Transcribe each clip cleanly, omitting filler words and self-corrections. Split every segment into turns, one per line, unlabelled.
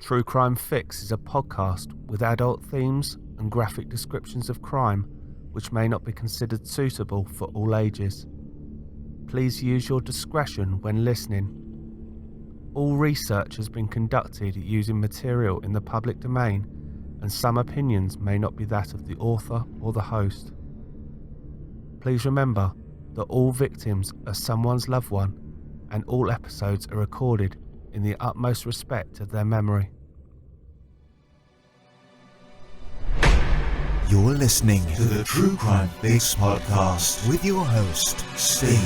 True Crime Fix is a podcast with adult themes and graphic descriptions of crime which may not be considered suitable for all ages. Please use your discretion when listening. All research has been conducted using material in the public domain, and some opinions may not be that of the author or the host. Please remember that all victims are someone's loved one, and all episodes are recorded in the utmost respect of their memory.
You're listening to the True Crime Fix podcast with your host, Steve.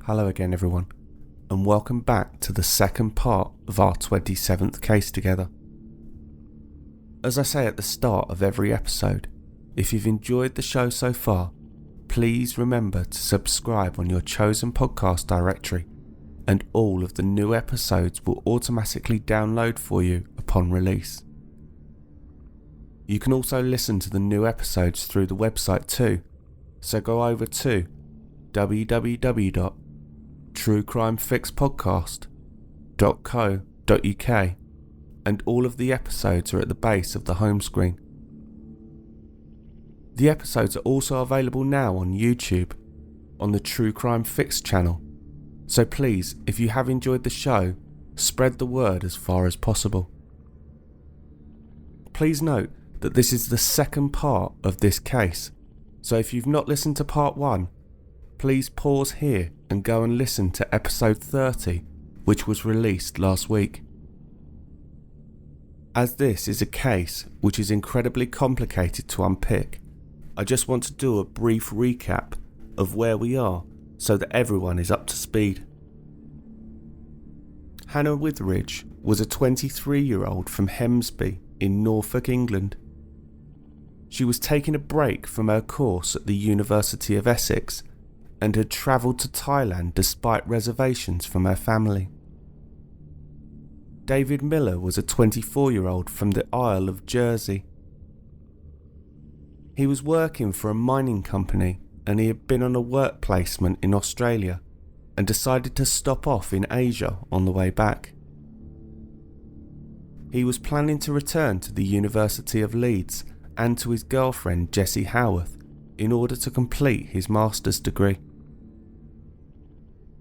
Hello again, everyone, and welcome back to the second part of our 27th case together. As I say at the start of every episode, if you've enjoyed the show so far, please remember to subscribe on your chosen podcast directory, and all of the new episodes will automatically download for you upon release. You can also listen to the new episodes through the website too, so go over to www.truecrimefixpodcast.co.uk, and all of the episodes are at the base of the home screen. The episodes are also available now on YouTube, on the True Crime Fix channel, so please, if you have enjoyed the show, spread the word as far as possible. Please note that this is the second part of this case, so if you've not listened to part 1, please pause here and go and listen to episode 30, which was released last week. As this is a case which is incredibly complicated to unpick, I just want to do a brief recap of where we are so that everyone is up to speed. Hannah Witheridge was a 23-year-old from Hemsby in Norfolk, England. She was taking a break from her course at the University of Essex and had travelled to Thailand despite reservations from her family. David Miller was a 24-year-old from the Isle of Jersey. He was working for a mining company and he had been on a work placement in Australia and decided to stop off in Asia on the way back. He was planning to return to the University of Leeds and to his girlfriend Jessie Howarth in order to complete his master's degree.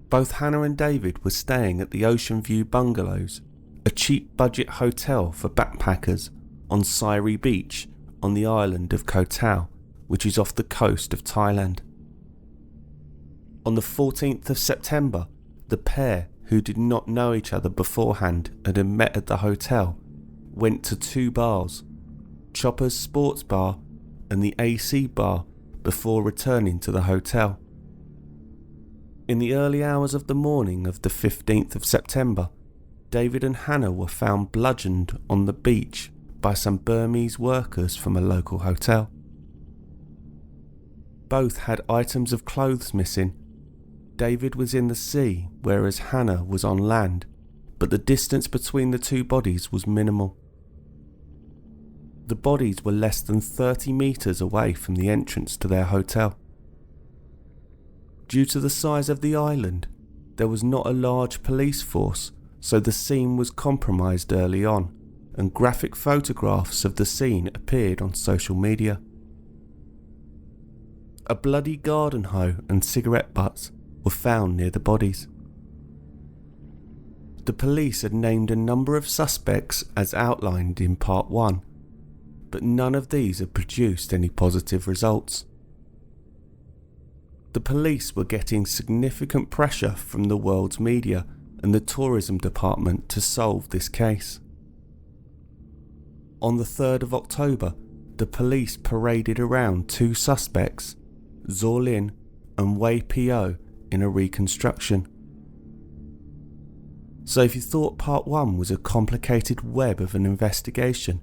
Both Hannah and David were staying at the Ocean View Bungalows, a cheap budget hotel for backpackers on Sairi Beach on the island of Koh Tao, which is off the coast of Thailand. On the 14th of September, the pair, who did not know each other beforehand and had met at the hotel, went to two bars, Chopper's Sports Bar and the AC Bar, before returning to the hotel. In the early hours of the morning of the 15th of September, David and Hannah were found bludgeoned on the beach by some Burmese workers from a local hotel. Both had items of clothes missing. David was in the sea, whereas Hannah was on land, but the distance between the two bodies was minimal. The bodies were less than 30 metres away from the entrance to their hotel. Due to the size of the island, there was not a large police force, so the scene was compromised early on, and graphic photographs of the scene appeared on social media. A bloody garden hoe and cigarette butts were found near the bodies. The police had named a number of suspects as outlined in part 1, but none of these had produced any positive results. The police were getting significant pressure from the world's media and the tourism department to solve this case. On the 3rd of October, the police paraded around two suspects, Zor Lin and Wei Phyo, in a reconstruction. So if you thought part 1 was a complicated web of an investigation,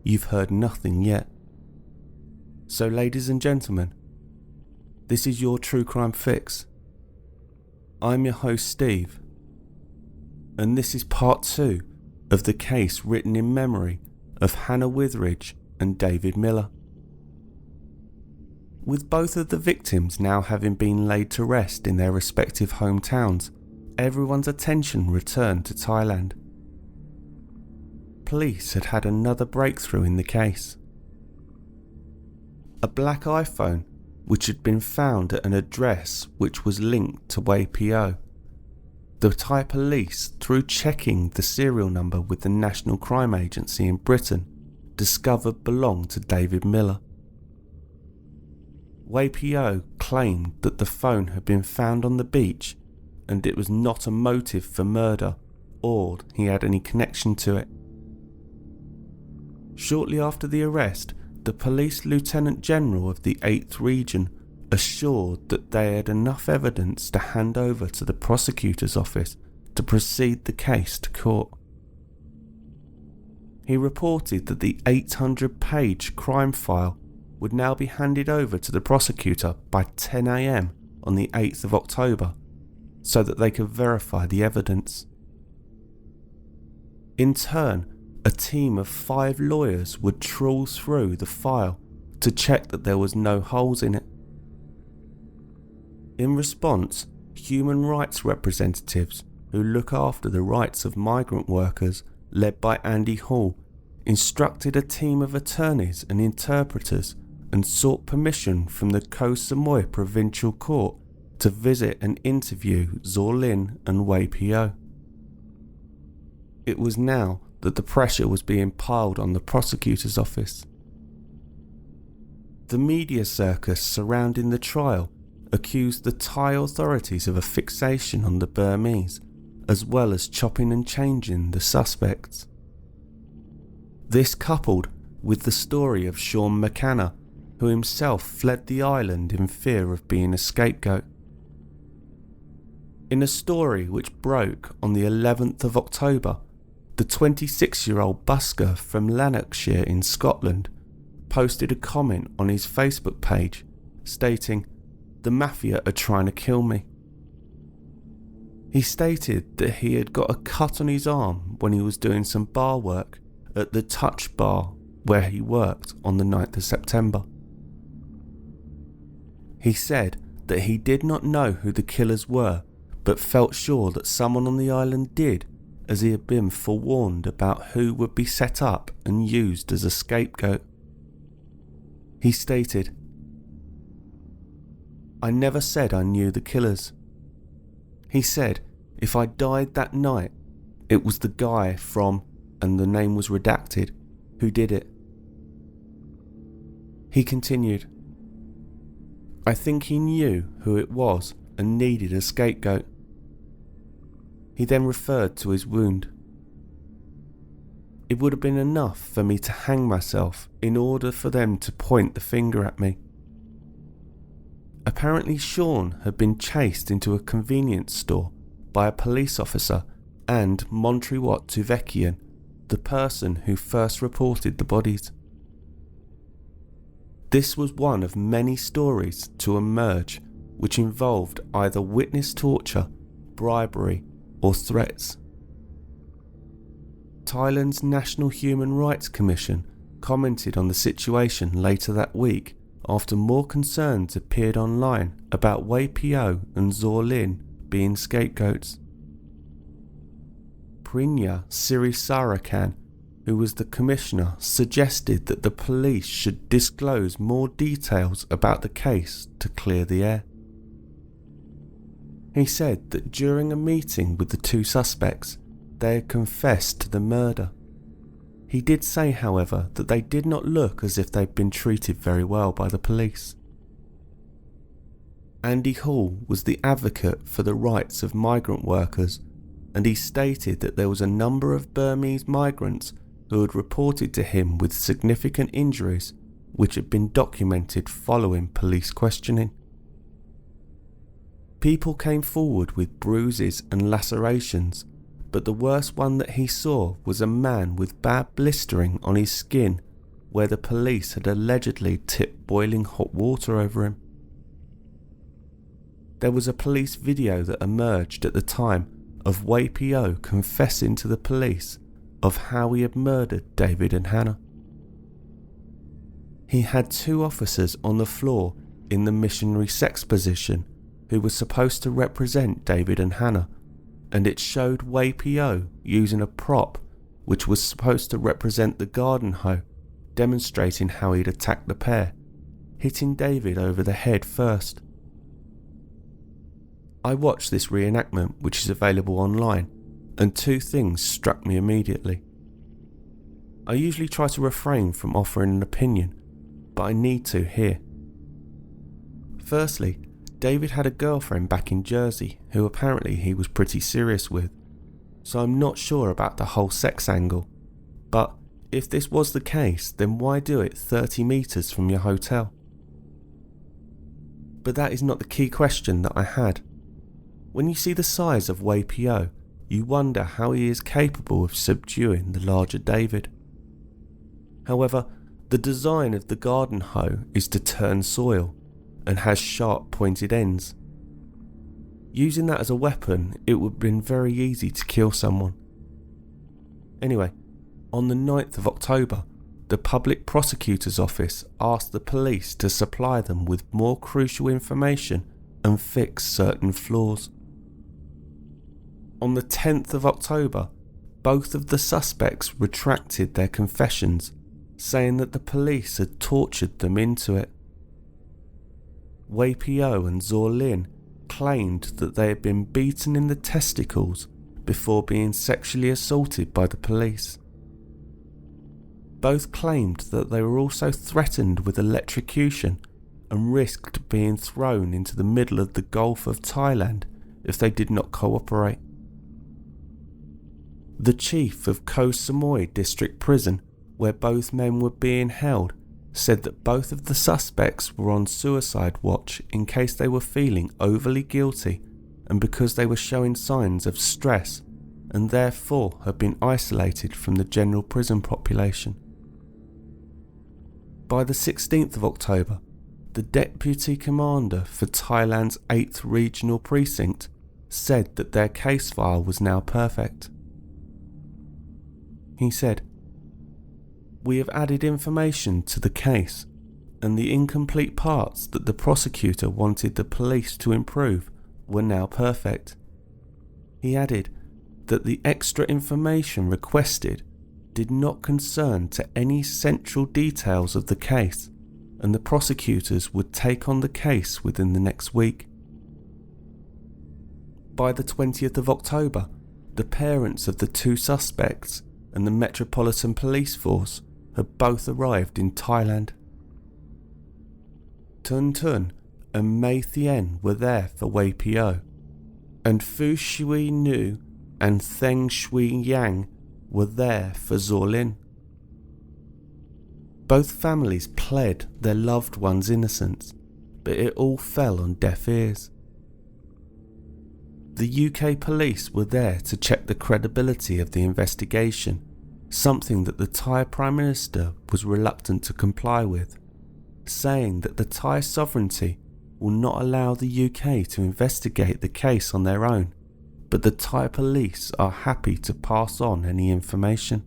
you've heard nothing yet. So ladies and gentlemen, this is your True Crime Fix. I'm your host Steve, and this is part 2 of the case written in memory of Hannah Witheridge and David Miller. With both of the victims now having been laid to rest in their respective hometowns, everyone's attention returned to Thailand. Police had had another breakthrough in the case. A black iPhone, which had been found at an address which was linked to Phyo. The Thai police, through checking the serial number with the National Crime Agency in Britain, discovered belonged to David Miller. Phyo claimed that the phone had been found on the beach and it was not a motive for murder or he had any connection to it. Shortly after the arrest, the Police Lieutenant General of the 8th Region assured that they had enough evidence to hand over to the prosecutor's office to proceed the case to court. He reported that the 800-page crime file would now be handed over to the prosecutor by 10 a.m. on the 8th of October so that they could verify the evidence. In turn, a team of 5 lawyers would trawl through the file to check that there was no holes in it. In response, human rights representatives who look after the rights of migrant workers, led by Andy Hall, instructed a team of attorneys and interpreters and sought permission from the Koh Samui Provincial Court to visit and interview Zaw Lin and Phyo. It was now that the pressure was being piled on the prosecutor's office. The media circus surrounding the trial accused the Thai authorities of a fixation on the Burmese, as well as chopping and changing the suspects. This coupled with the story of Sean McKenna, who himself fled the island in fear of being a scapegoat. In a story which broke on the 11th of October, the 26-year-old busker from Lanarkshire in Scotland posted a comment on his Facebook page stating, "The mafia are trying to kill me." He stated that he had got a cut on his arm when he was doing some bar work at the Touch Bar where he worked on the 9th of September. He said that he did not know who the killers were, but felt sure that someone on the island did, as he had been forewarned about who would be set up and used as a scapegoat. He stated, "I never said I knew the killers." He said, "If I died that night, it was the guy from," and the name was redacted, "who did it." He continued, "I think he knew who it was and needed a scapegoat." He then referred to his wound. "It would have been enough for me to hang myself in order for them to point the finger at me." Apparently Sean had been chased into a convenience store by a police officer and Montriwat Tuvekian, the person who first reported the bodies. This was one of many stories to emerge which involved either witness torture, bribery, or threats. Thailand's National Human Rights Commission commented on the situation later that week after more concerns appeared online about Phyo and Zaw Lin being scapegoats. Prinya Sirisarakan, who was the commissioner, suggested that the police should disclose more details about the case to clear the air. He said that during a meeting with the 2 suspects, they had confessed to the murder. He did say, however, that they did not look as if they'd been treated very well by the police. Andy Hall was the advocate for the rights of migrant workers, and he stated that there was a number of Burmese migrants who had reported to him with significant injuries which had been documented following police questioning. People came forward with bruises and lacerations, but the worst one that he saw was a man with bad blistering on his skin where the police had allegedly tipped boiling hot water over him. There was a police video that emerged at the time of Phyo confessing to the police of how he had murdered David and Hannah. He had 2 officers on the floor in the missionary sex position who were supposed to represent David and Hannah, and it showed Phyo using a prop which was supposed to represent the garden hoe, demonstrating how he'd attacked the pair, hitting David over the head first. I watched this reenactment, which is available online, and 2 things struck me immediately. I usually try to refrain from offering an opinion, but I need to here. Firstly, David had a girlfriend back in Jersey who apparently he was pretty serious with, so I'm not sure about the whole sex angle, but if this was the case, then why do it 30 metres from your hotel? But that is not the key question that I had. When you see the size of Phyo, you wonder how he is capable of subduing the larger David. However, the design of the garden hoe is to turn soil and has sharp pointed ends. Using that as a weapon, it would have been very easy to kill someone. Anyway, on the 9th of October, the Public Prosecutor's Office asked the police to supply them with more crucial information and fix certain flaws. On the 10th of October, both of the suspects retracted their confessions, saying that the police had tortured them into it. Phyo and Zor Lin claimed that they had been beaten in the testicles before being sexually assaulted by the police. Both claimed that they were also threatened with electrocution and risked being thrown into the middle of the Gulf of Thailand if they did not cooperate. The chief of Koh Samui District Prison, where both men were being held, said that both of the suspects were on suicide watch in case they were feeling overly guilty and because they were showing signs of stress and therefore had been isolated from the general prison population. By the 16th of October, the deputy commander for Thailand's 8th Regional Precinct said that their case file was now perfect. He said, "We have added information to the case, and the incomplete parts that the prosecutor wanted the police to improve were now perfect." He added that the extra information requested did not concern to any central details of the case, and the prosecutors would take on the case within the next week. By the 20th of October, the parents of the 2 suspects and the Metropolitan Police Force had both arrived in Thailand. Tun Tun and Mei Thien were there for Phyo, and Phu Shui Nu and Theng Shui Yang were there for Zor Lin. Both families pled their loved one's innocence, but it all fell on deaf ears. The UK police were there to check the credibility of the investigation, something that the Thai Prime Minister was reluctant to comply with, saying that the Thai sovereignty will not allow the UK to investigate the case on their own, but the Thai police are happy to pass on any information.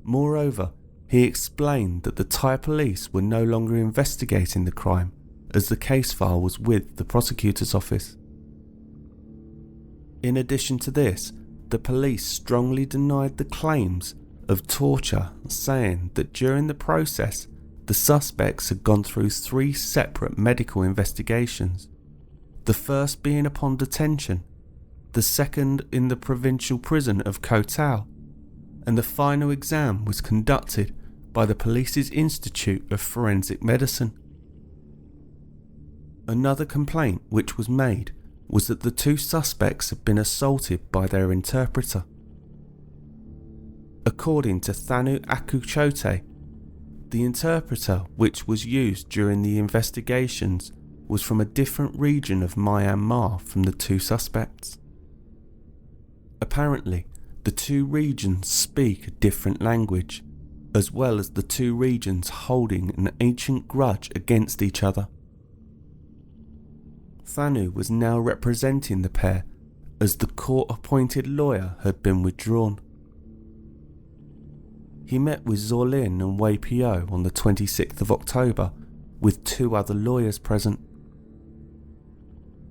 Moreover, he explained that the Thai police were no longer investigating the crime, as the case file was with the prosecutor's office. In addition to this, the police strongly denied the claims of torture, saying that during the process, the suspects had gone through 3 separate medical investigations, the first being upon detention, the second in the provincial prison of Koh Tao, and the final exam was conducted by the Police's Institute of Forensic Medicine. Another complaint which was made was that the 2 suspects had been assaulted by their interpreter. According to Thanu Akuchote, the interpreter which was used during the investigations was from a different region of Myanmar from the 2 suspects. Apparently, the 2 regions speak a different language, as well as the 2 regions holding an ancient grudge against each other. Thanu was now representing the pair as the court-appointed lawyer had been withdrawn. He met with Zorlin and Phyo on the 26th of October with 2 other lawyers present.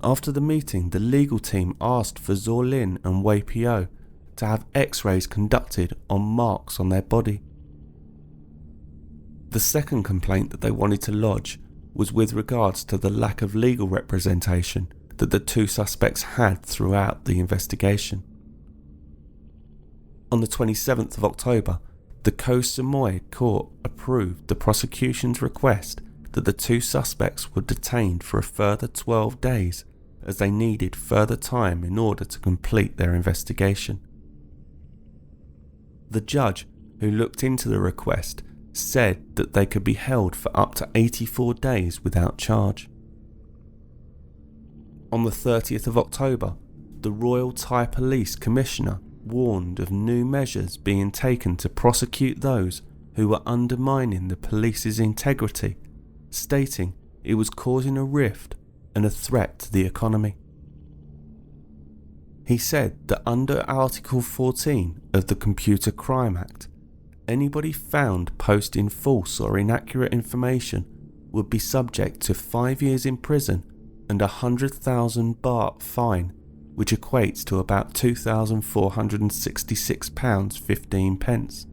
After the meeting, the legal team asked for Zorlin and Phyo to have x-rays conducted on marks on their body. The second complaint that they wanted to lodge was with regards to the lack of legal representation that the 2 suspects had throughout the investigation. On the 27th of October, the Koh Samui court approved the prosecution's request that the 2 suspects were detained for a further 12 days as they needed further time in order to complete their investigation. The judge who looked into the request said that they could be held for up to 84 days without charge. On the 30th of October, the Royal Thai Police Commissioner warned of new measures being taken to prosecute those who were undermining the police's integrity, stating it was causing a rift and a threat to the economy. He said that under Article 14 of the Computer Crime Act, anybody found posting false or inaccurate information would be subject to 5 years in prison and 100,000 baht fine, which equates to about £2,466.15.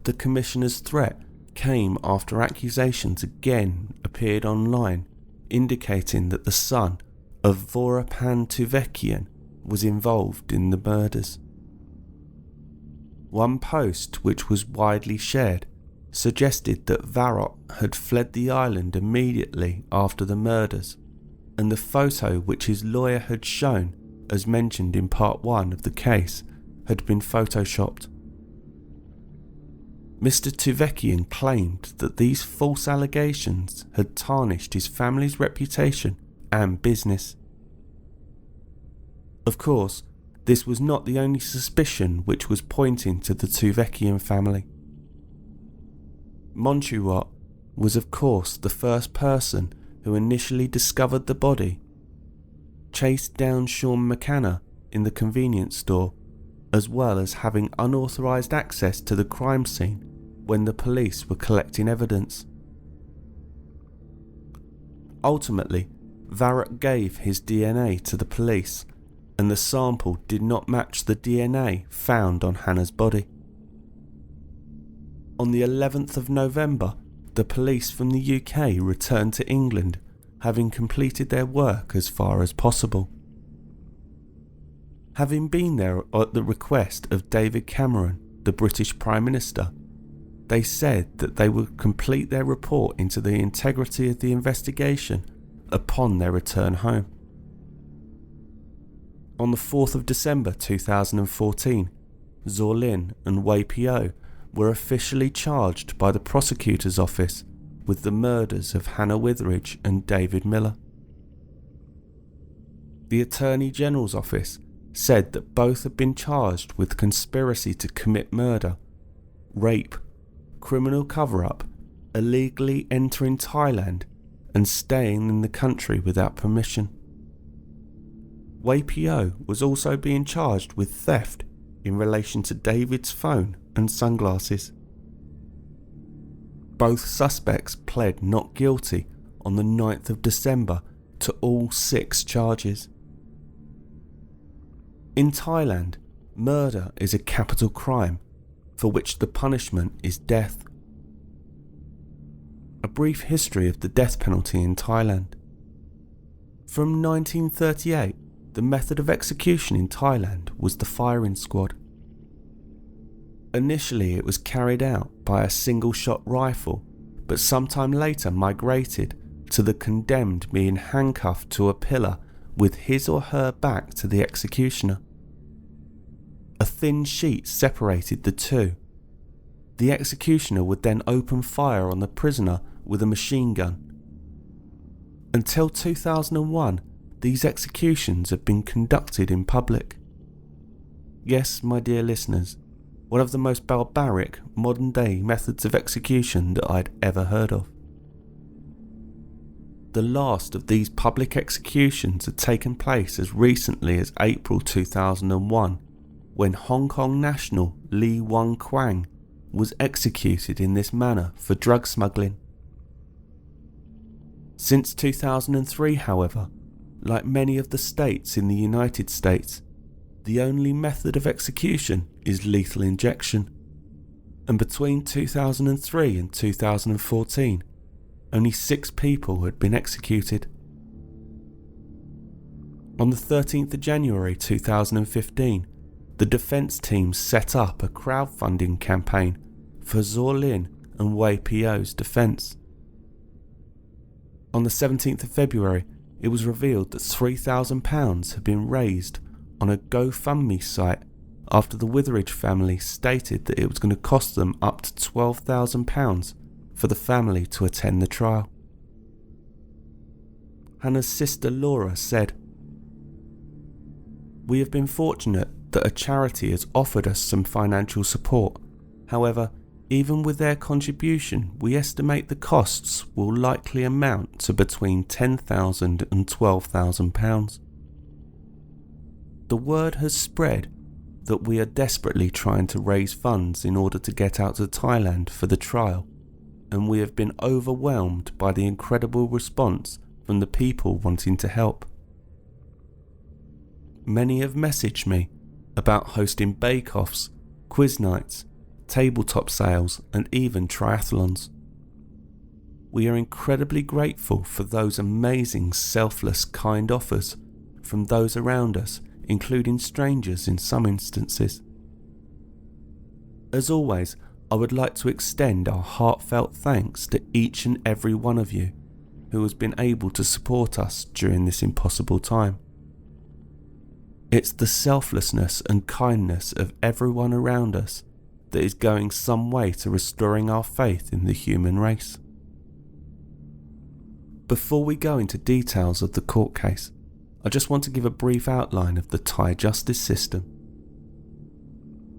The Commissioner's threat came after accusations again appeared online, indicating that the son of Voropan Tuvekian was involved in the murders. One post, which was widely shared, suggested that Varot had fled the island immediately after the murders, and the photo which his lawyer had shown, as mentioned in part 1 of the case, had been photoshopped. Mr. Tuvekian claimed that these false allegations had tarnished his family's reputation and business. Of course, this was not the only suspicion which was pointing to the Tuvekian family. Monchurot was of course the first person who initially discovered the body, chased down Sean McKenna in the convenience store, as well as having unauthorised access to the crime scene when the police were collecting evidence. Ultimately, Varot gave his DNA to the police, and the sample did not match the DNA found on Hannah's body. On the 11th of November, the police from the UK returned to England, having completed their work as far as possible. Having been there at the request of David Cameron, the British Prime Minister, they said that they would complete their report into the integrity of the investigation upon their return home. On the 4th of December 2014, Zorlin and Phyo were officially charged by the prosecutor's office with the murders of Hannah Witheridge and David Miller. The Attorney General's office said that both had been charged with conspiracy to commit murder, rape, criminal cover-up, illegally entering Thailand, and staying in the country without permission. Phyo was also being charged with theft in relation to David's phone and sunglasses. Both suspects pled not guilty on the 9th of December to all 6 charges. In Thailand, murder is a capital crime for which the punishment is death. A brief history of the death penalty in Thailand. From 1938, the method of execution in Thailand was the firing squad. Initially it was carried out by a single-shot rifle, but sometime later migrated to the condemned being handcuffed to a pillar with his or her back to the executioner. A thin sheet separated the two. The executioner would then open fire on the prisoner with a machine gun. Until 2001, these executions have been conducted in public. Yes, my dear listeners, one of the most barbaric modern-day methods of execution that I'd ever heard of. The last of these public executions had taken place as recently as April 2001, when Hong Kong national Lee Wong Kwang was executed in this manner for drug smuggling. Since 2003, however, like many of the states in the United States, the only method of execution is lethal injection, and between 2003 and 2014, only 6 people had been executed. On the 13th of January 2015, the defence team set up a crowdfunding campaign for Zhou Lin and Wei Phyo's defence. On the 17th of February, it was revealed that £3,000 had been raised on a GoFundMe site after the Witheridge family stated that it was going to cost them up to £12,000 for the family to attend the trial. Hannah's sister Laura said, "We have been fortunate that a charity has offered us some financial support. However, even with their contribution, we estimate the costs will likely amount to between £10,000 and £12,000. The word has spread that we are desperately trying to raise funds in order to get out to Thailand for the trial, and we have been overwhelmed by the incredible response from the people wanting to help. Many have messaged me about hosting bake-offs, quiz nights, tabletop sales, and even triathlons. We are incredibly grateful for those amazing, selfless, kind offers from those around us, including strangers in some instances. As always, I would like to extend our heartfelt thanks to each and every one of you who has been able to support us during this impossible time. It's the selflessness and kindness of everyone around us that is going some way to restoring our faith in the human race." Before we go into details of the court case, I just want to give a brief outline of the Thai justice system.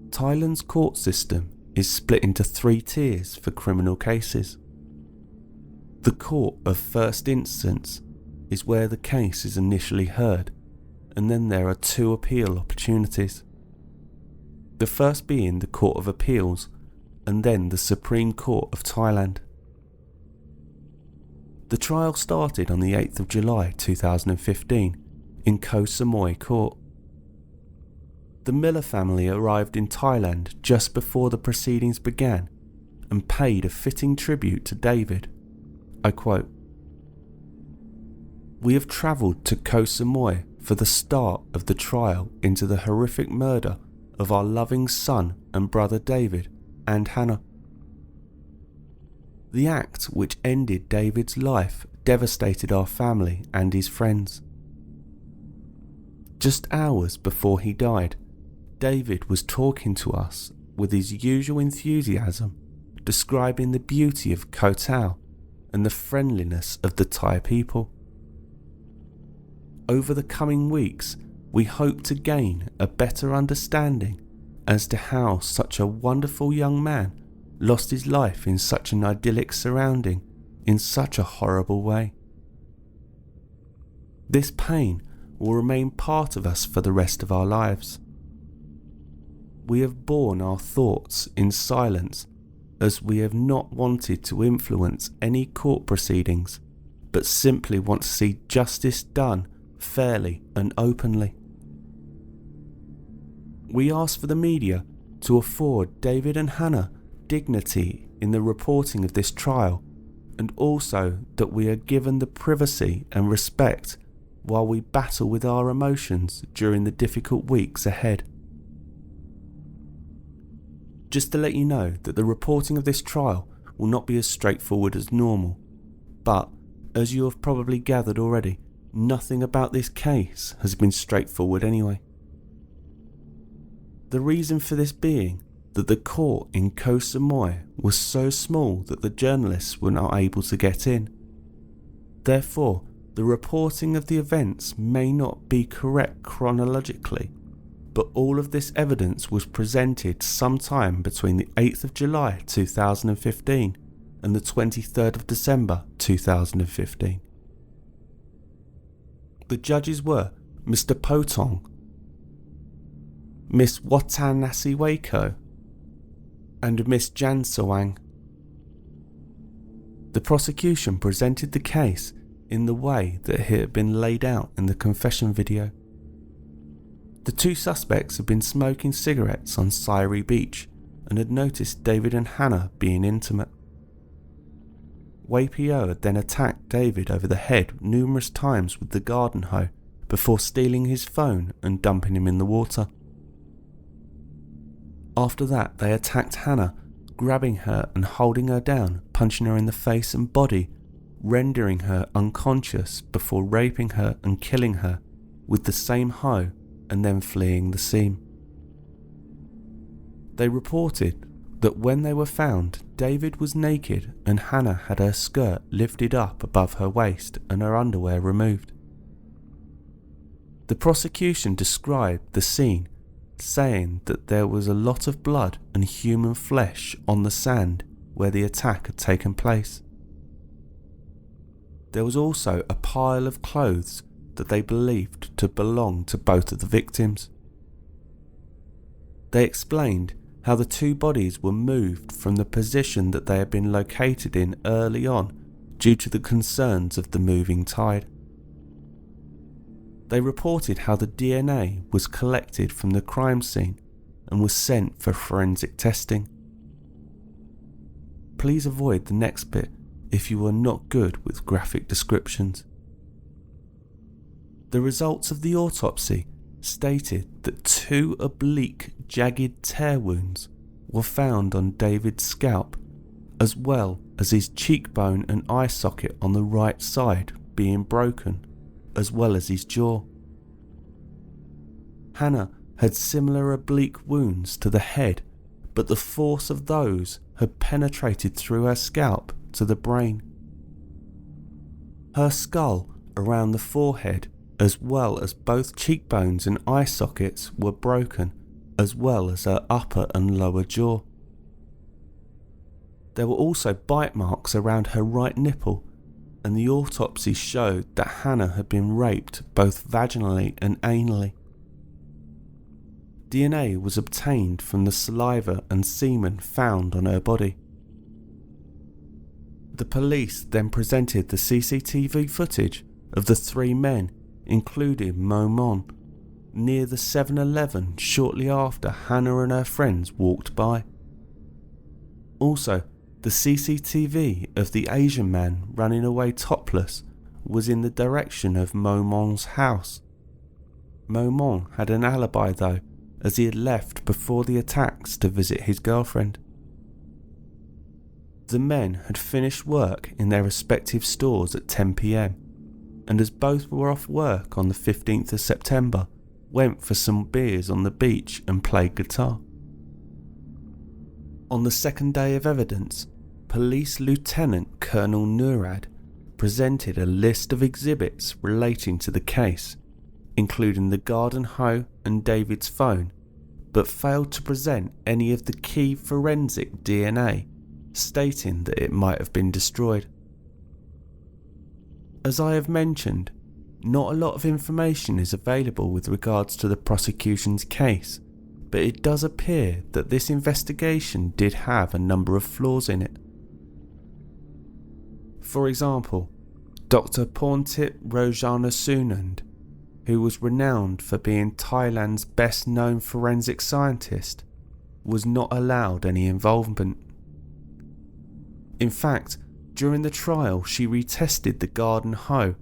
Thailand's court system is split into 3 tiers for criminal cases. The court of first instance is where the case is initially heard, and then there are 2 appeal opportunities. The first being the Court of Appeals, and then the Supreme Court of Thailand. The trial started on the 8th of July 2015 in Koh Samui Court. The Miller family arrived in Thailand just before the proceedings began and paid a fitting tribute to David. I quote, "We have travelled to Koh Samui for the start of the trial into the horrific murder of our loving son and brother David and Hannah. The act which ended David's life devastated our family and his friends. Just hours before he died, David was talking to us with his usual enthusiasm, describing the beauty of Koh Tao and the friendliness of the Thai people. Over the coming weeks, we hope to gain a better understanding as to how such a wonderful young man lost his life in such an idyllic surrounding in such a horrible way. This pain will remain part of us for the rest of our lives. We have borne our thoughts in silence as we have not wanted to influence any court proceedings, but simply want to see justice done fairly and openly. We ask for the media to afford David and Hannah dignity in the reporting of this trial, and also that we are given the privacy and respect while we battle with our emotions during the difficult weeks ahead. Just to let you know that the reporting of this trial will not be as straightforward as normal, but as you have probably gathered already, nothing about this case has been straightforward anyway. The reason for this being that the court in Koh Samui was so small that the journalists were not able to get in. Therefore, the reporting of the events may not be correct chronologically, but all of this evidence was presented sometime between the 8th of July 2015 and the 23rd of December 2015. The judges were Mr. Potong, Miss Watanasiwako, and Miss Jansawang. The prosecution presented the case in the way that it had been laid out in the confession video. The two suspects had been smoking cigarettes on Syrie Beach and had noticed David and Hannah being intimate. Phyo had then attacked David over the head numerous times with the garden hoe before stealing his phone and dumping him in the water. After that, they attacked Hannah, grabbing her and holding her down, punching her in the face and body, rendering her unconscious before raping her and killing her with the same hoe and then fleeing the scene. They reported that when they were found, David was naked and Hannah had her skirt lifted up above her waist and her underwear removed. The prosecution described the scene, saying that there was a lot of blood and human flesh on the sand where the attack had taken place. There was also a pile of clothes that they believed to belong to both of the victims. They explained how the two bodies were moved from the position that they had been located in early on due to the concerns of the moving tide. They reported how the DNA was collected from the crime scene and was sent for forensic testing. Please avoid the next bit if you are not good with graphic descriptions. The results of the autopsy stated that 2 oblique jagged tear wounds were found on David's scalp, as well as his cheekbone and eye socket on the right side being broken, as well as his jaw. Hannah had similar oblique wounds to the head, but the force of those had penetrated through her scalp to the brain. Her skull around the forehead, as well as both cheekbones and eye sockets, were broken, as well as her upper and lower jaw. There were also bite marks around her right nipple, and the autopsy showed that Hannah had been raped both vaginally and anally. DNA was obtained from the saliva and semen found on her body. The police then presented the CCTV footage of the 3 men, including Momon, near the 7-Eleven shortly after Hannah and her friends walked by. Also, the CCTV of the Asian man running away topless was in the direction of Momon's house. Momon had an alibi though, as he had left before the attacks to visit his girlfriend. The men had finished work in their respective stores at 10 p.m, and as both were off work on the 15th of September, went for some beers on the beach and played guitar. On the second day of evidence, Police Lieutenant Colonel Nurad presented a list of exhibits relating to the case, including the garden hoe and David's phone, but failed to present any of the key forensic DNA, stating that it might have been destroyed. As I have mentioned, not a lot of information is available with regards to the prosecution's case, but it does appear that this investigation did have a number of flaws in it. For example, Dr. Porntip Rojanasunand, who was renowned for being Thailand's best known forensic scientist, was not allowed any involvement. In fact, during the trial she retested the garden hoe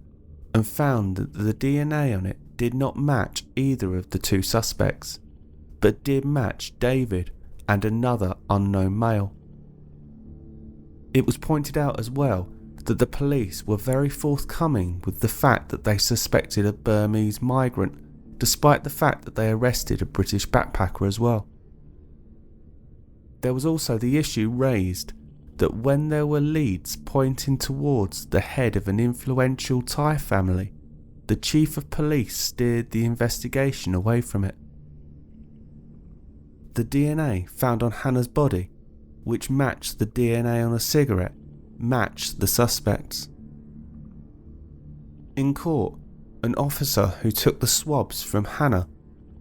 and found that the DNA on it did not match either of the 2 suspects, but did match David and another unknown male. It was pointed out as well that the police were very forthcoming with the fact that they suspected a Burmese migrant, despite the fact that they arrested a British backpacker as well. There was also the issue raised that when there were leads pointing towards the head of an influential Thai family, the chief of police steered the investigation away from it. The DNA found on Hannah's body, which matched the DNA on a cigarette, matched the suspects. In court, an officer who took the swabs from Hannah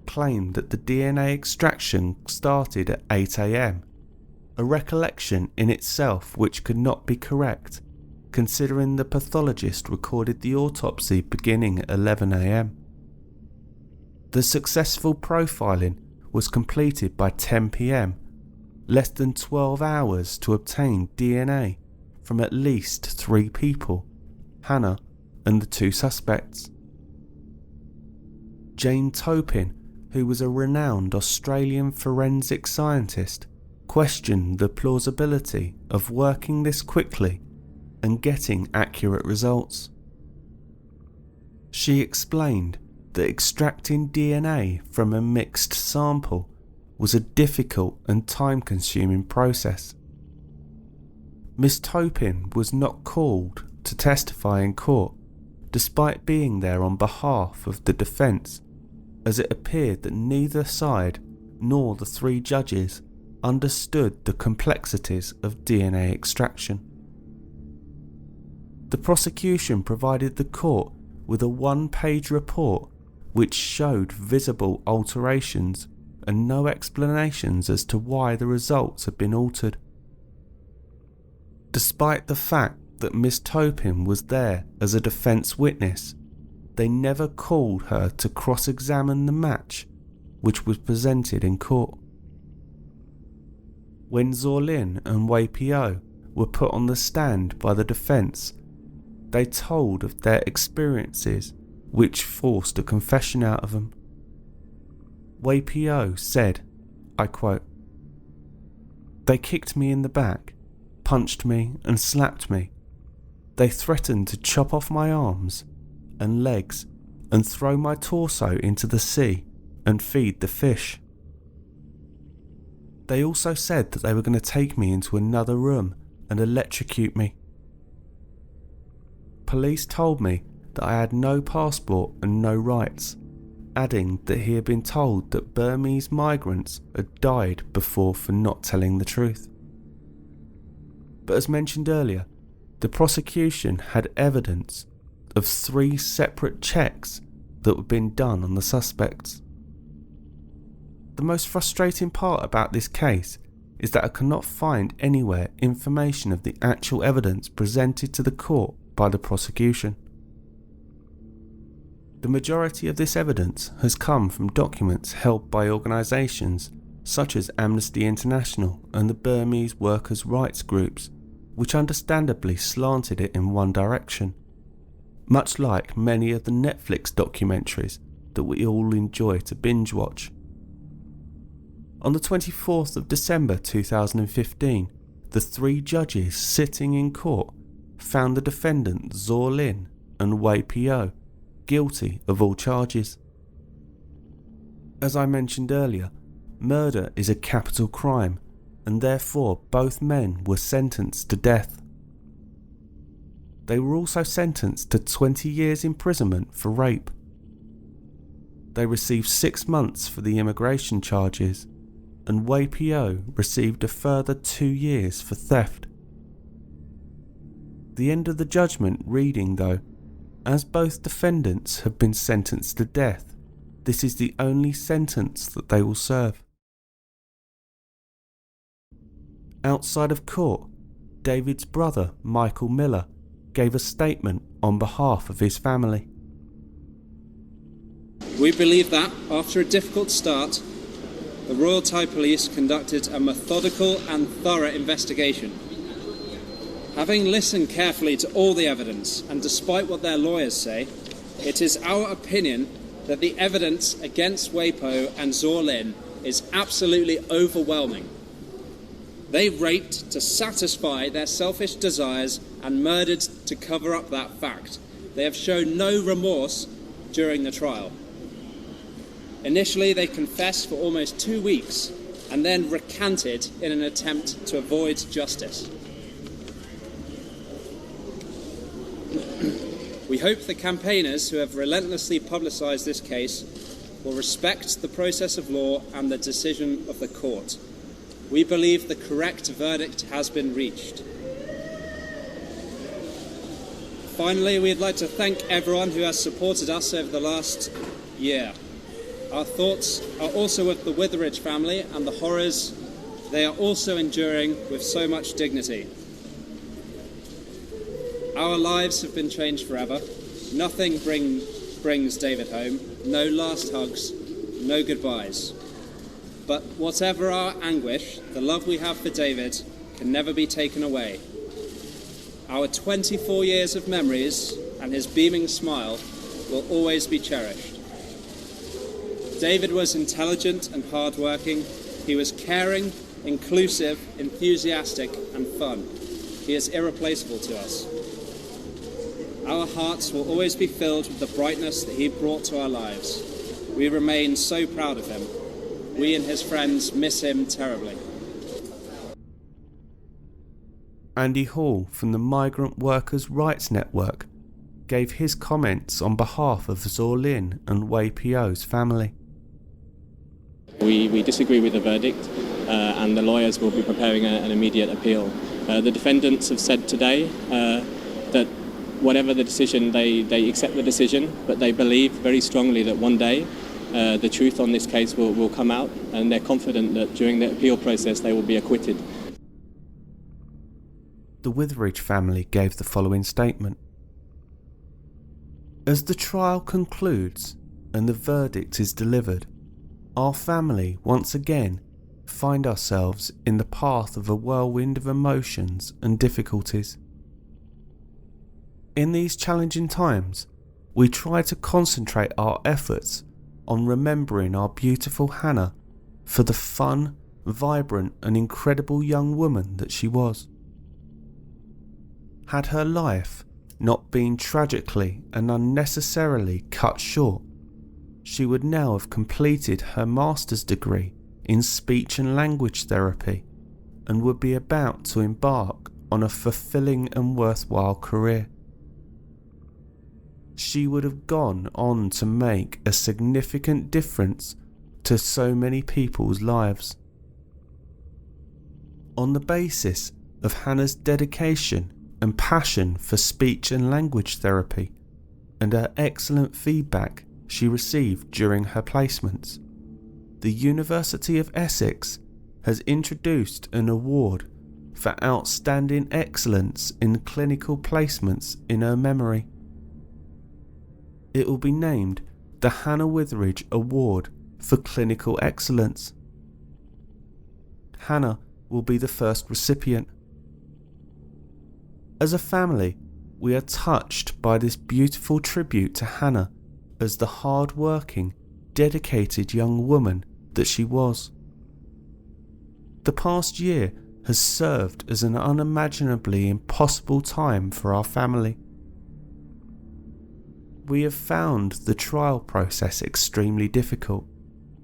claimed that the DNA extraction started at 8 a.m, a recollection in itself which could not be correct, considering the pathologist recorded the autopsy beginning at 11 a.m. The successful profiling was completed by 10 p.m, less than 12 hours to obtain DNA from at least 3 people, Hannah and the 2 suspects. Jane Topin, who was a renowned Australian forensic scientist, questioned the plausibility of working this quickly and getting accurate results. She explained that extracting DNA from a mixed sample was a difficult and time-consuming process. Ms. Topin was not called to testify in court, despite being there on behalf of the defence, as it appeared that neither side nor the 3 judges understood the complexities of DNA extraction. The prosecution provided the court with a 1-page report which showed visible alterations and no explanations as to why the results had been altered. Despite the fact that Miss Topin was there as a defence witness, they never called her to cross-examine the match which was presented in court. When Zorlin and Phyo were put on the stand by the defence, they told of their experiences which forced a confession out of them. Phyo said, I quote, "They kicked me in the back, punched me and slapped me. They threatened to chop off my arms and legs and throw my torso into the sea and feed the fish. They also said that they were going to take me into another room and electrocute me. Police told me that I had no passport and no rights, adding that he had been told that Burmese migrants had died before for not telling the truth. But as mentioned earlier, the prosecution had evidence of 3 separate checks that had been done on the suspects. The most frustrating part about this case is that I cannot find anywhere information of the actual evidence presented to the court by the prosecution. The majority of this evidence has come from documents held by organisations such as Amnesty International and the Burmese workers' rights groups, which understandably slanted it in one direction, much like many of the Netflix documentaries that we all enjoy to binge watch. On the 24th of December 2015, the 3 judges sitting in court found the defendant Zorlin and Phyo guilty of all charges. As I mentioned earlier, murder is a capital crime, and therefore both men were sentenced to death. They were also sentenced to 20 years imprisonment for rape. They received 6 months for the immigration charges, and Phyo received a further 2 years for theft. The end of the judgment reading though, as both defendants have been sentenced to death, this is the only sentence that they will serve. Outside of court, David's brother, Michael Miller, gave a statement on behalf of his family.
We believe that, after a difficult start, the Royal Thai Police conducted a methodical and thorough investigation. Having listened carefully to all the evidence, and despite what their lawyers say, it is our opinion that the evidence against Phyo and Zorlin is absolutely overwhelming. They raped to satisfy their selfish desires and murdered to cover up that fact. They have shown no remorse during the trial. Initially, they confessed for almost 2 weeks and then recanted in an attempt to avoid justice. We hope the campaigners who have relentlessly publicised this case will respect the process of law and the decision of the court. We believe the correct verdict has been reached. Finally, we'd like to thank everyone who has supported us over the last year. Our thoughts are also with the Witheridge family and the horrors they are also enduring with so much dignity. Our lives have been changed forever. Nothing brings David home. No last hugs, no goodbyes. But whatever our anguish, the love we have for David can never be taken away. Our 24 years of memories and his beaming smile will always be cherished. David was intelligent and hardworking. He was caring, inclusive, enthusiastic, and fun. He is irreplaceable to us. Our hearts will always be filled with the brightness that he brought to our lives. We remain so proud of him. We and his friends miss him terribly.
Andy Hall from the Migrant Workers' Rights Network gave his comments on behalf of Zor Lin and Wei Phyo's family.
We disagree with the verdict and the lawyers will be preparing an immediate appeal. The defendants have said today that whatever the decision, they accept the decision, but they believe very strongly that one day the truth on this case will come out, and they're confident that during the appeal process they will be acquitted.
The Witheridge family gave the following statement. As the trial concludes and the verdict is delivered, our family once again find ourselves in the path of a whirlwind of emotions and difficulties. In these challenging times, we try to concentrate our efforts on remembering our beautiful Hannah for the fun, vibrant and incredible young woman that she was. Had her life not been tragically and unnecessarily cut short, she would now have completed her master's degree in speech and language therapy and would be about to embark on a fulfilling and worthwhile career. She would have gone on to make a significant difference to so many people's lives. On the basis of Hannah's dedication and passion for speech and language therapy and her excellent feedback she received during her placements, the University of Essex has introduced an award for outstanding excellence in clinical placements in her memory. It will be named the Hannah Witheridge Award for Clinical Excellence. Hannah will be the first recipient. As a family, we are touched by this beautiful tribute to Hannah as the hard-working, dedicated young woman that she was. The past year has served as an unimaginably impossible time for our family. We have found the trial process extremely difficult,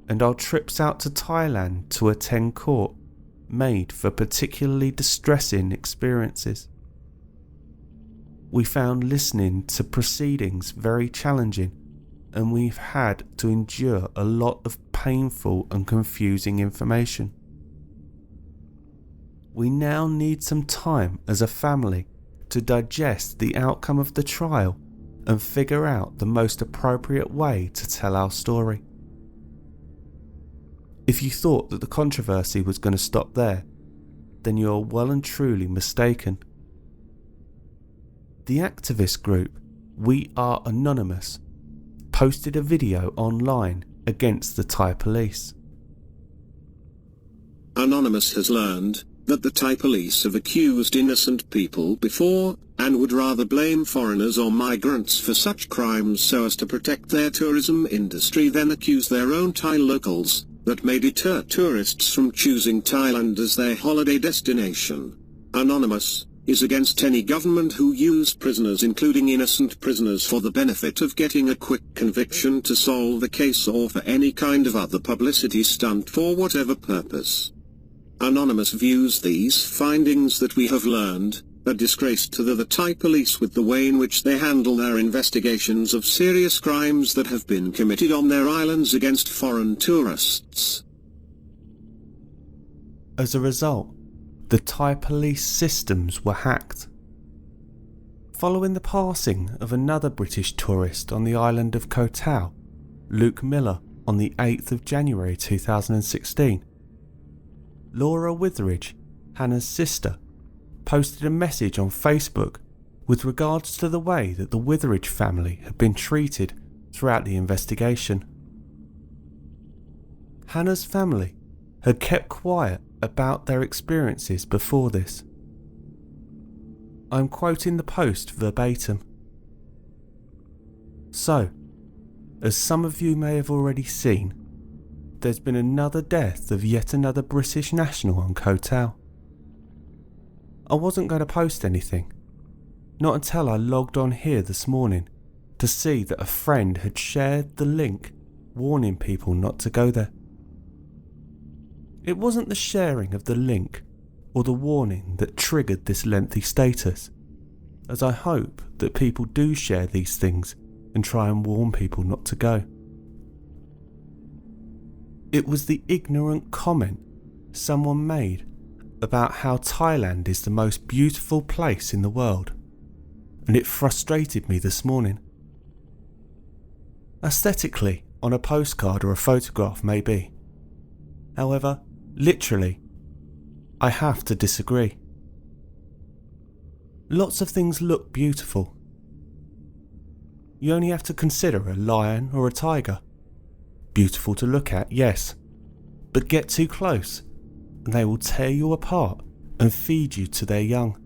and our trips out to Thailand to attend court made for particularly distressing experiences. We found listening to proceedings very challenging, and we've had to endure a lot of painful and confusing information. We now need some time as a family to digest the outcome of the trial and figure out the most appropriate way to tell our story. If you thought that the controversy was going to stop there, then you're well and truly mistaken. The activist group We Are Anonymous posted a video online against the Thai police.
Anonymous has learned that the Thai police have accused innocent people before, and would rather blame foreigners or migrants for such crimes so as to protect their tourism industry than accuse their own Thai locals, that may deter tourists from choosing Thailand as their holiday destination. Anonymous is against any government who use prisoners, including innocent prisoners, for the benefit of getting a quick conviction to solve a case or for any kind of other publicity stunt for whatever purpose. Anonymous views these findings that we have learned a disgrace to the Thai police with the way in which they handle their investigations of serious crimes that have been committed on their islands against foreign tourists.
As a result, the Thai police systems were hacked. Following the passing of another British tourist on the island of Koh Tao, Luke Miller, on the 8th of January 2016, Laura Witheridge, Hannah's sister, posted a message on Facebook with regards to the way that the Witheridge family had been treated throughout the investigation. Hannah's family had kept quiet about their experiences before this. I'm quoting the post verbatim. So, as some of you may have already seen, there's been another death of yet another British national on Koh Tao. I wasn't going to post anything, not until I logged on here this morning to see that a friend had shared the link warning people not to go there. It wasn't the sharing of the link or the warning that triggered this lengthy status, as I hope that people do share these things and try and warn people not to go. It was the ignorant comment someone made about how Thailand is the most beautiful place in the world, and it frustrated me this morning. Aesthetically, on a postcard or a photograph maybe. However, literally, I have to disagree. Lots of things look beautiful. You only have to consider a lion or a tiger. Beautiful to look at, yes, but get too close and they will tear you apart and feed you to their young.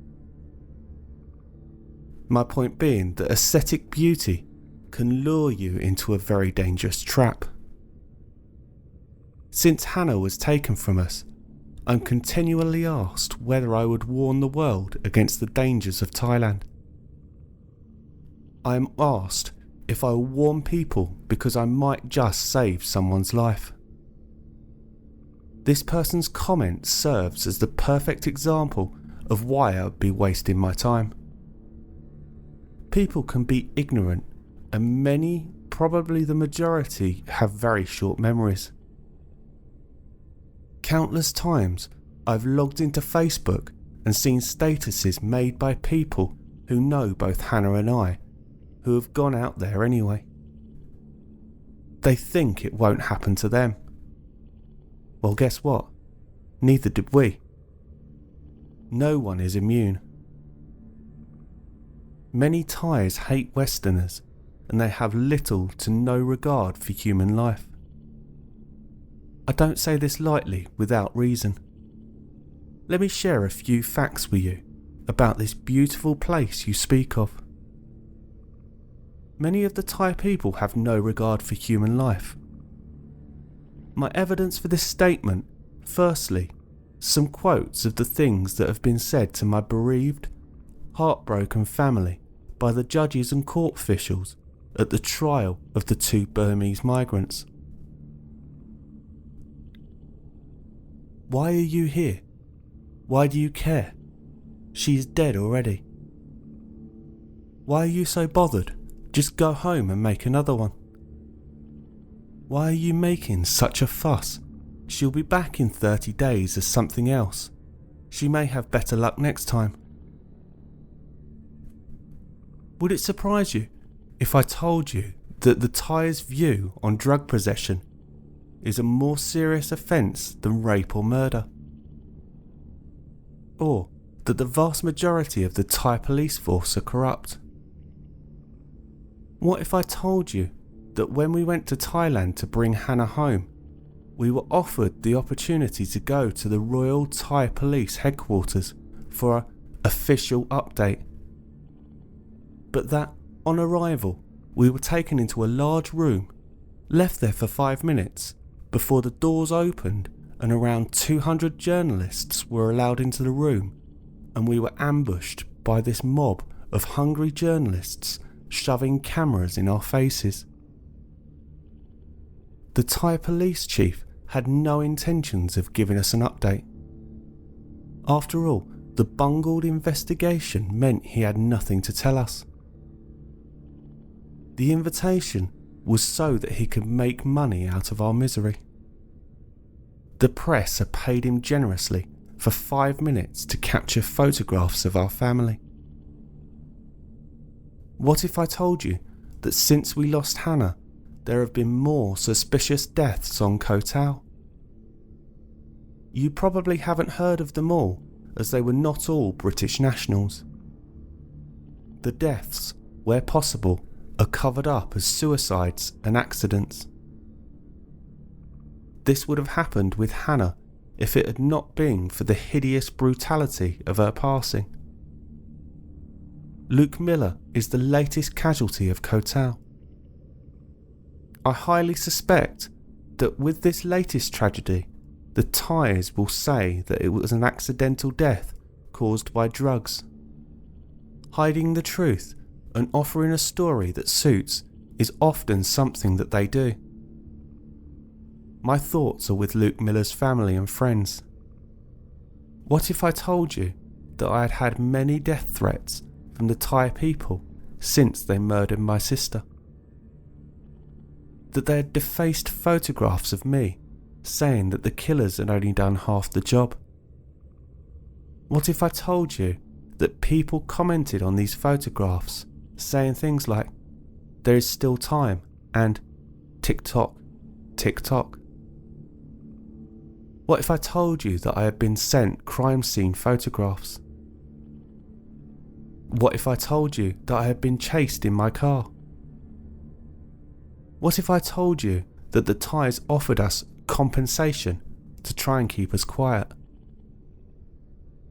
My point being that aesthetic beauty can lure you into a very dangerous trap. Since Hannah was taken from us, I'm continually asked whether I would warn the world against the dangers of Thailand. I am asked if I will warn people because I might just save someone's life. This person's comment serves as the perfect example of why I would be wasting my time. People can be ignorant, and many, probably the majority, have very short memories. Countless times I've logged into Facebook and seen statuses made by people who know both Hannah and I, who have gone out there anyway. They think it won't happen to them. Well, guess what? Neither did we. No one is immune. Many Thais hate Westerners, and they have little to no regard for human life. I don't say this lightly without reason. Let me share a few facts with you about this beautiful place you speak of. Many of the Thai people have no regard for human life. My evidence for this statement, firstly, some quotes of the things that have been said to my bereaved, heartbroken family by the judges and court officials at the trial of the 2 Burmese migrants. Why are you here? Why do you care? She is dead already. Why are you so bothered? Just go home and make another one. Why are you making such a fuss? She'll be back in 30 days as something else. She may have better luck next time. Would it surprise you if I told you that the Thai's view on drug possession is a more serious offence than rape or murder? Or that the vast majority of the Thai police force are corrupt? What if I told you that when we went to Thailand to bring Hannah home, we were offered the opportunity to go to the Royal Thai Police headquarters for an official update, but that on arrival we were taken into a large room, left there for 5 minutes before the doors opened and around 200 journalists were allowed into the room, and we were ambushed by this mob of hungry journalists shoving cameras in our faces. The Thai police chief had no intentions of giving us an update. After all, the bungled investigation meant he had nothing to tell us. The invitation was so that he could make money out of our misery. The press had paid him generously for 5 minutes to capture photographs of our family. What if I told you that since we lost Hannah, there have been more suspicious deaths on Koh Tao? You probably haven't heard of them all, as they were not all British nationals. The deaths, where possible, are covered up as suicides and accidents. This would have happened with Hannah if it had not been for the hideous brutality of her passing. Luke Miller is the latest casualty of Koh Tao. I highly suspect that with this latest tragedy, the Thais will say that it was an accidental death caused by drugs. Hiding the truth and offering a story that suits is often something that they do. My thoughts are with Luke Miller's family and friends. What if I told you that I had had many death threats from the Thai people since they murdered my sister? That they had defaced photographs of me, saying that the killers had only done half the job? What if I told you that people commented on these photographs, saying things like, "There is still time," and "Tick-tock, tick-tock"? What if I told you that I had been sent crime scene photographs? What if I told you that I had been chased in my car? What if I told you that the Thais offered us compensation to try and keep us quiet?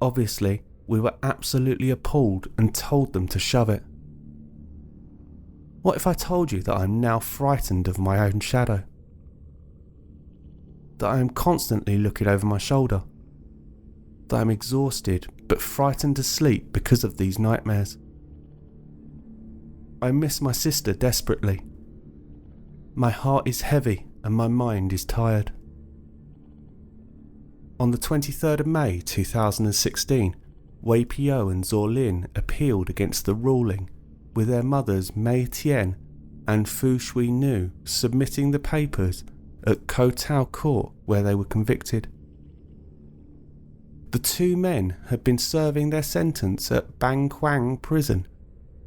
Obviously, we were absolutely appalled and told them to shove it. What if I told you that I am now frightened of my own shadow? That I am constantly looking over my shoulder? That I am exhausted but frightened to sleep because of these nightmares? I miss my sister desperately. My heart is heavy and my mind is tired. On the 23rd of May 2016, Phyo and Lin appealed against the ruling, with their mothers Mei Tien and Fu Shui Nu submitting the papers at Koh Tao Court where they were convicted. The two men had been serving their sentence at Bang Kwang Prison,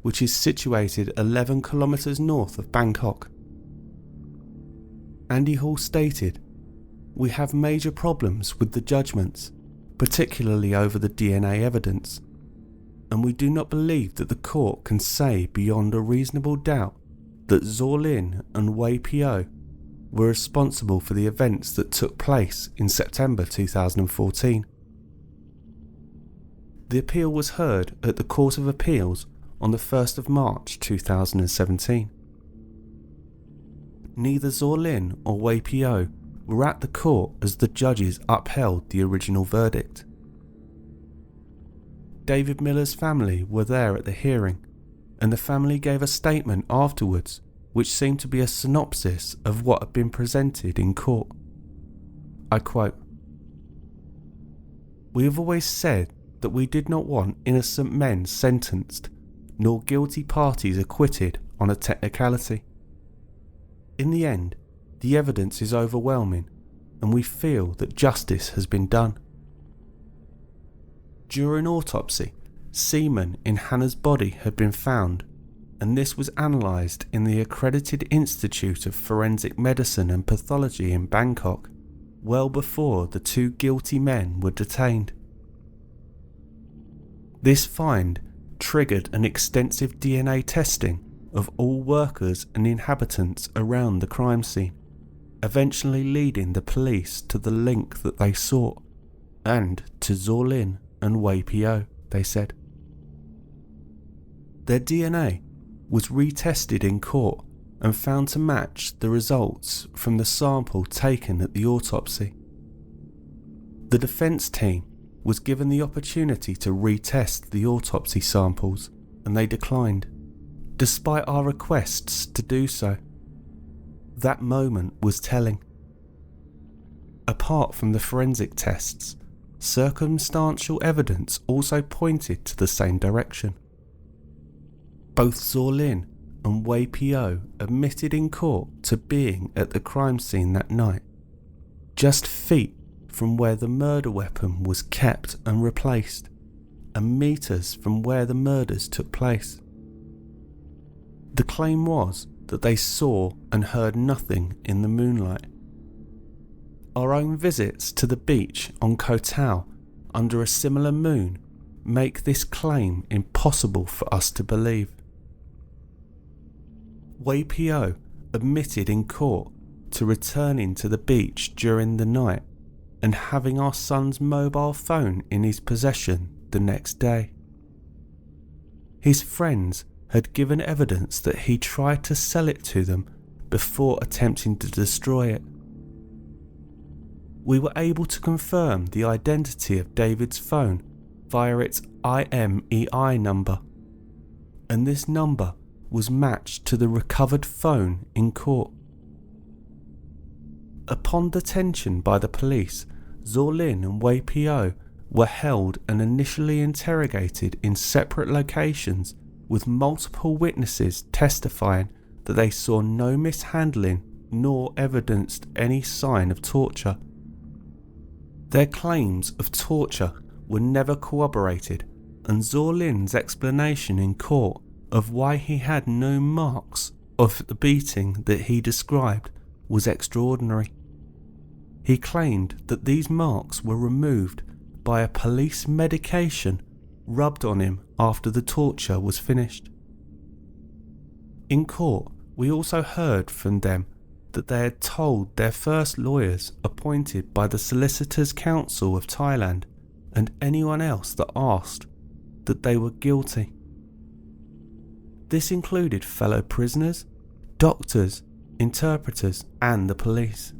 which is situated 11 kilometres north of Bangkok. Andy Hall stated, "We have major problems with the judgments, particularly over the DNA evidence, and we do not believe that the court can say beyond a reasonable doubt that Lin and Phyo were responsible for the events that took place in September 2014. The appeal was heard at the Court of Appeals on the 1st of March 2017. Neither Lin or Phyo were at the court as the judges upheld the original verdict. David Miller's family were there at the hearing, and the family gave a statement afterwards which seemed to be a synopsis of what had been presented in court. I quote, "We have always said that we did not want innocent men sentenced, nor guilty parties acquitted on a technicality. In the end, the evidence is overwhelming, and we feel that justice has been done." During autopsy, semen in Hannah's body had been found, and this was analysed in the Accredited Institute of Forensic Medicine and Pathology in Bangkok, well before the two guilty men were detained. This find triggered an extensive DNA testing of all workers and inhabitants around the crime scene, eventually leading the police to the link that they sought, and to Lin and Phyo, they said. Their DNA was retested in court and found to match the results from the sample taken at the autopsy. The defence team was given the opportunity to retest the autopsy samples, and they declined, despite our requests to do so. That moment was telling. Apart from the forensic tests, circumstantial evidence also pointed to the same direction. Both Lin and Phyo admitted in court to being at the crime scene that night, just feet from where the murder weapon was kept and replaced, and meters from where the murders took place. The claim was that they saw and heard nothing in the moonlight. Our own visits to the beach on Koh Tao under a similar moon make this claim impossible for us to believe. Phyo admitted in court to returning to the beach during the night and having our son's mobile phone in his possession the next day. His friends had given evidence that he tried to sell it to them before attempting to destroy it. We were able to confirm the identity of David's phone via its IMEI number, and this number was matched to the recovered phone in court. Upon detention by the police, Zorlin and Phyo were held and initially interrogated in separate locations, with multiple witnesses testifying that they saw no mishandling nor evidenced any sign of torture. Their claims of torture were never corroborated, and Zorlin's explanation in court of why he had no marks of the beating that he described was extraordinary. He claimed that these marks were removed by a police medication rubbed on him after the torture was finished. In court, we also heard from them that they had told their first lawyers appointed by the Solicitors' Council of Thailand and anyone else that asked that they were guilty. This included fellow prisoners, doctors, interpreters, and the police.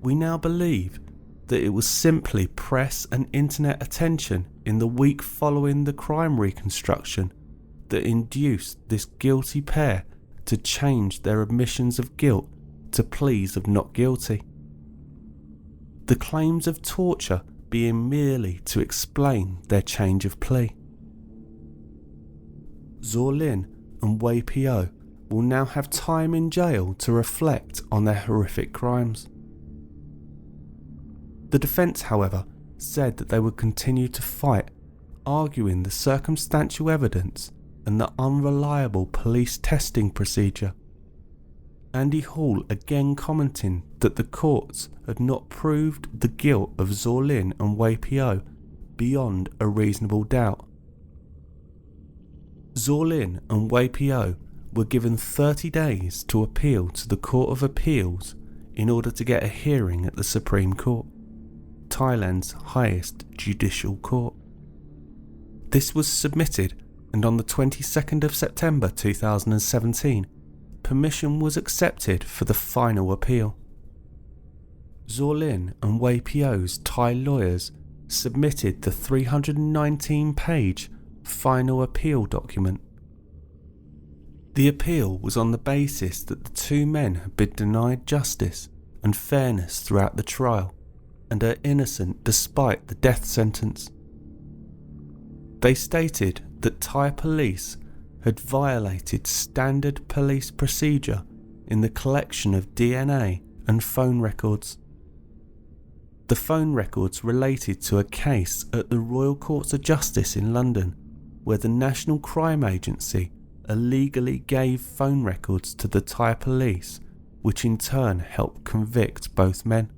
We now believe that it was simply press and internet attention in the week following the crime reconstruction that induced this guilty pair to change their admissions of guilt to pleas of not guilty. The claims of torture being merely to explain their change of plea. Zorlin and Phyo will now have time in jail to reflect on their horrific crimes. The defence, however, said that they would continue to fight, arguing the circumstantial evidence and the unreliable police testing procedure. Andy Hall again commenting that the courts had not proved the guilt of Zorlin and Phyo beyond a reasonable doubt. Zorlin and Phyo were given 30 days to appeal to the Court of Appeals in order to get a hearing at the Supreme Court, Thailand's highest judicial court. This was submitted, and on the 22nd of September 2017, permission was accepted for the final appeal. Zorlin and Phyo's Thai lawyers submitted the 319-page final appeal document. The appeal was on the basis that the two men had been denied justice and fairness throughout the trial and are innocent despite the death sentence. They stated that Thai police had violated standard police procedure in the collection of DNA and phone records. The phone records related to a case at the Royal Courts of Justice in London, where the National Crime Agency illegally gave phone records to the Thai police, which in turn helped convict both men.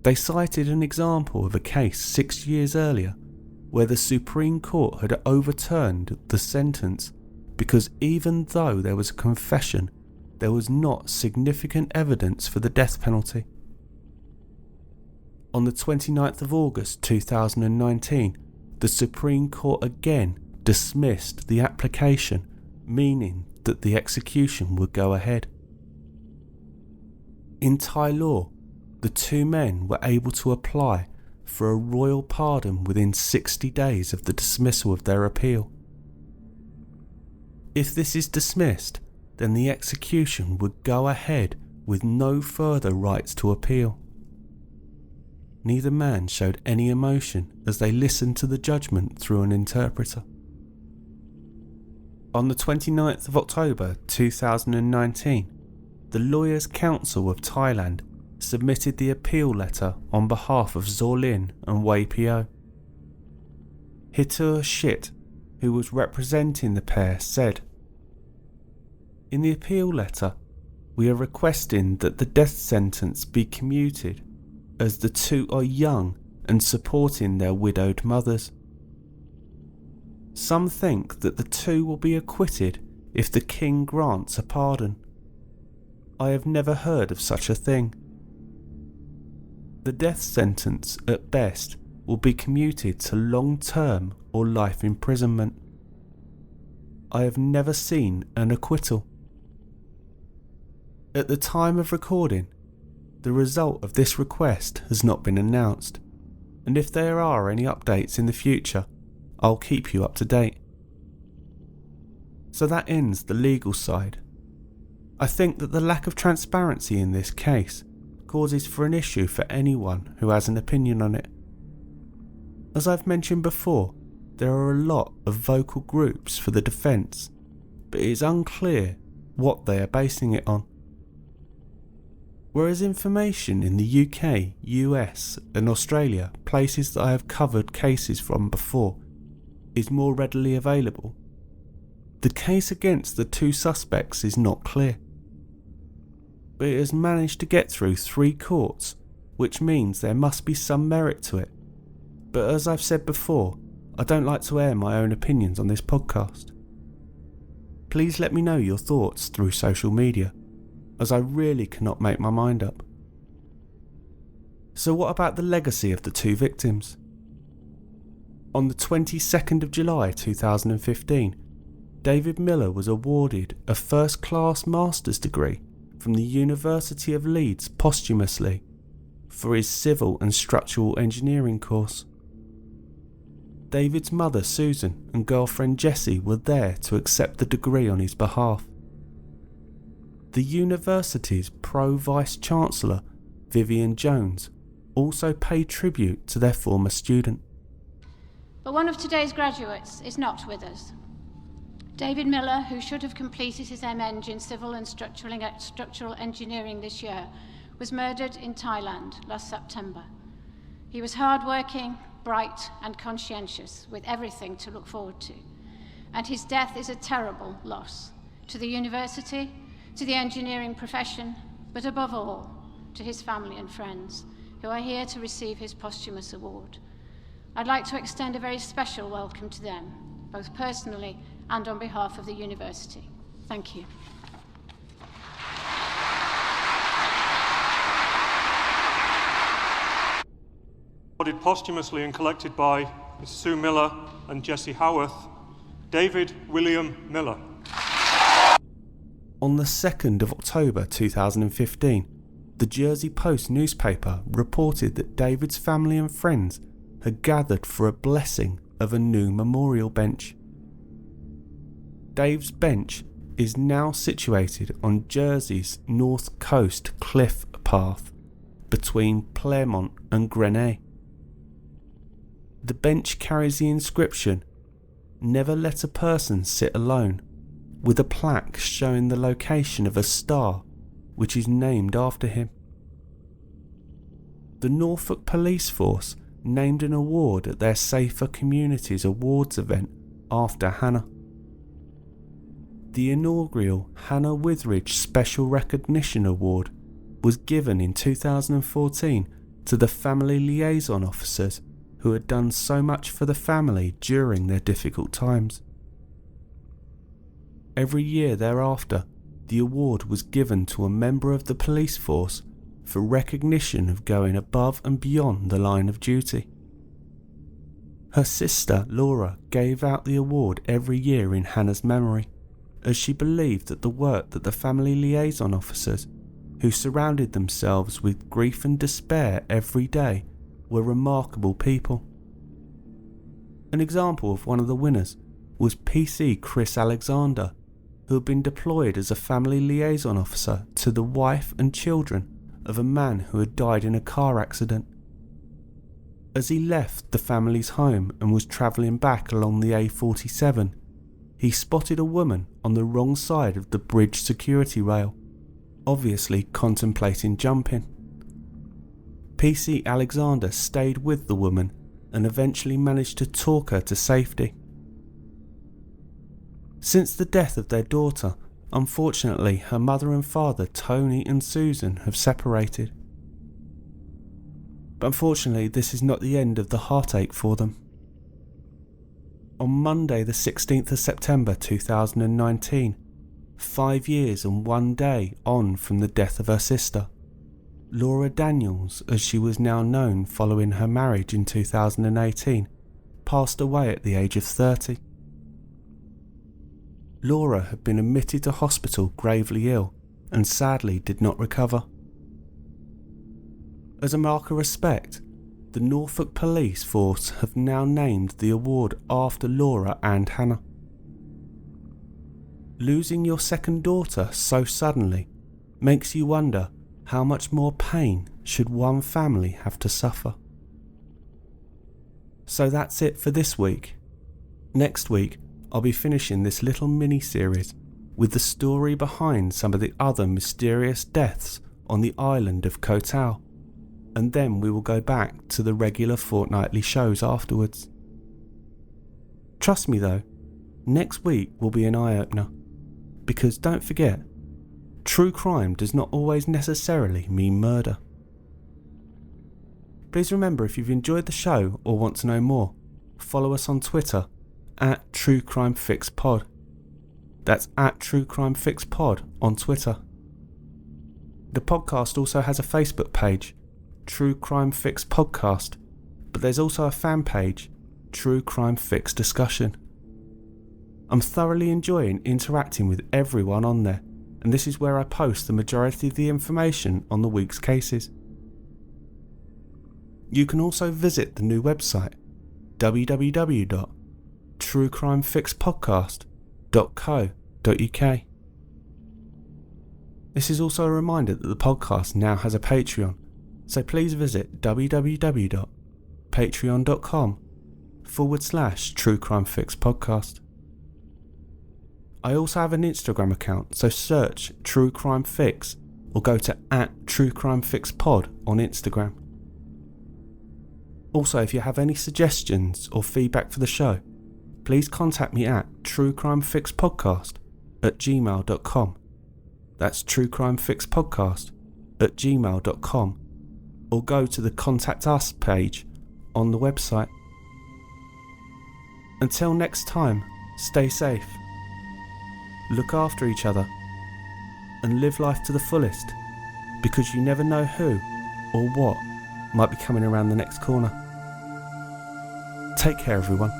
They cited an example of a case 6 years earlier where the Supreme Court had overturned the sentence because even though there was a confession, there was not significant evidence for the death penalty. On the 29th of August 2019, the Supreme Court again dismissed the application, meaning that the execution would go ahead. In Thai law, the two men were able to apply for a royal pardon within 60 days of the dismissal of their appeal. If this is dismissed, then the execution would go ahead with no further rights to appeal. Neither man showed any emotion as they listened to the judgment through an interpreter. On the 29th of October 2019, the Lawyers' Council of Thailand submitted the appeal letter on behalf of Zorlin and Phyo. Hitur Shit, who was representing the pair, said, "In the appeal letter, we are requesting that the death sentence be commuted, as the two are young and supporting their widowed mothers. Some think that the two will be acquitted if the King grants a pardon. I have never heard of such a thing. The death sentence, at best, will be commuted to long-term or life imprisonment. I have never seen an acquittal." At the time of recording, the result of this request has not been announced, and if there are any updates in the future, I'll keep you up to date. So that ends the legal side. I think that the lack of transparency in this case causes for an issue for anyone who has an opinion on it. As I've mentioned before, there are a lot of vocal groups for the defence, but it is unclear what they are basing it on. Whereas information in the UK, US and Australia, places that I have covered cases from before, is more readily available, the case against the two suspects is not clear. But it has managed to get through 3 courts, which means there must be some merit to it. But as I've said before, I don't like to air my own opinions on this podcast. Please let me know your thoughts through social media, as I really cannot make my mind up. So what about the legacy of the 2 victims? On the 22nd of July 2015, David Miller was awarded a first-class master's degree from the University of Leeds posthumously for his civil and structural engineering course. David's mother Susan and girlfriend Jessie were there to accept the degree on his behalf. The university's Pro-Vice-Chancellor, Vivian Jones, also paid tribute to their former student.
But one of today's graduates is not with us. David Miller, who should have completed his MEng in Civil and Structural Engineering this year, was murdered in Thailand last September. He was hard-working, bright and conscientious, with everything to look forward to. And his death is a terrible loss to the university, to the engineering profession, but above all, to his family and friends, who are here to receive his posthumous award. I'd like to extend a very special welcome to them, both personally and on behalf of the university. Thank you.
Awarded posthumously and collected by Ms. Sue Miller and Jessie Howarth, David William Miller.
On the 2nd of October 2015, the Jersey Post newspaper reported that David's family and friends had gathered for a blessing of a new memorial bench. Dave's bench is now situated on Jersey's north coast cliff path between Claremont and Grenay. The bench carries the inscription, "Never let a person sit alone," with a plaque showing the location of a star which is named after him. The Norfolk Police Force named an award at their Safer Communities Awards event after Hannah. The inaugural Hannah Withridge Special Recognition Award was given in 2014 to the family liaison officers who had done so much for the family during their difficult times. Every year thereafter, the award was given to a member of the police force for recognition of going above and beyond the line of duty. Her sister Laura gave out the award every year in Hannah's memory, as she believed that the work that the family liaison officers, who surrounded themselves with grief and despair every day, were remarkable people. An example of one of the winners was PC Chris Alexander, who had been deployed as a family liaison officer to the wife and children of a man who had died in a car accident. As he left the family's home and was travelling back along the A47, he spotted a woman on the wrong side of the bridge security rail, obviously contemplating jumping. PC Alexander stayed with the woman and eventually managed to talk her to safety. Since the death of their daughter, unfortunately her mother and father, Tony and Susan, have separated. But unfortunately this is not the end of the heartache for them. On Monday the 16th of September 2019, 5 years and 1 day on from the death of her sister, Laura Daniels, as she was now known following her marriage in 2018, passed away at the age of 30. Laura had been admitted to hospital gravely ill and sadly did not recover. As a mark of respect, the Norfolk Police Force have now named the award after Laura and Hannah. Losing your second daughter so suddenly makes you wonder how much more pain should one family have to suffer. So that's it for this week. Next week, I'll be finishing this little mini-series with the story behind some of the other mysterious deaths on the island of Koh Tao, and then we will go back to the regular fortnightly shows afterwards. Trust me though, next week will be an eye-opener, because don't forget, true crime does not always necessarily mean murder. Please remember, if you've enjoyed the show or want to know more, follow us on Twitter at True Crime Fix Pod. That's at True Crime Fix Pod on Twitter. The podcast also has a Facebook page, True Crime Fix Podcast, but there's also a fan page, True Crime Fix Discussion. I'm thoroughly enjoying interacting with everyone on there, and this is where I post the majority of the information on the week's cases. You can also visit the new website, www.truecrimefixpodcast.co.uk. This is also a reminder that the podcast now has a Patreon, so please visit www.patreon.com/truecrimefixpodcast. I also have an Instagram account, so search True Crime Fix or go to @TrueCrimeFixPod on Instagram. Also, if you have any suggestions or feedback for the show, please contact me at truecrimefixpodcast@gmail.com. That's truecrimefixpodcast@gmail.com, or go to the Contact Us page on the website. Until next time, stay safe, look after each other, and live life to the fullest, because you never know who or what might be coming around the next corner. Take care, everyone.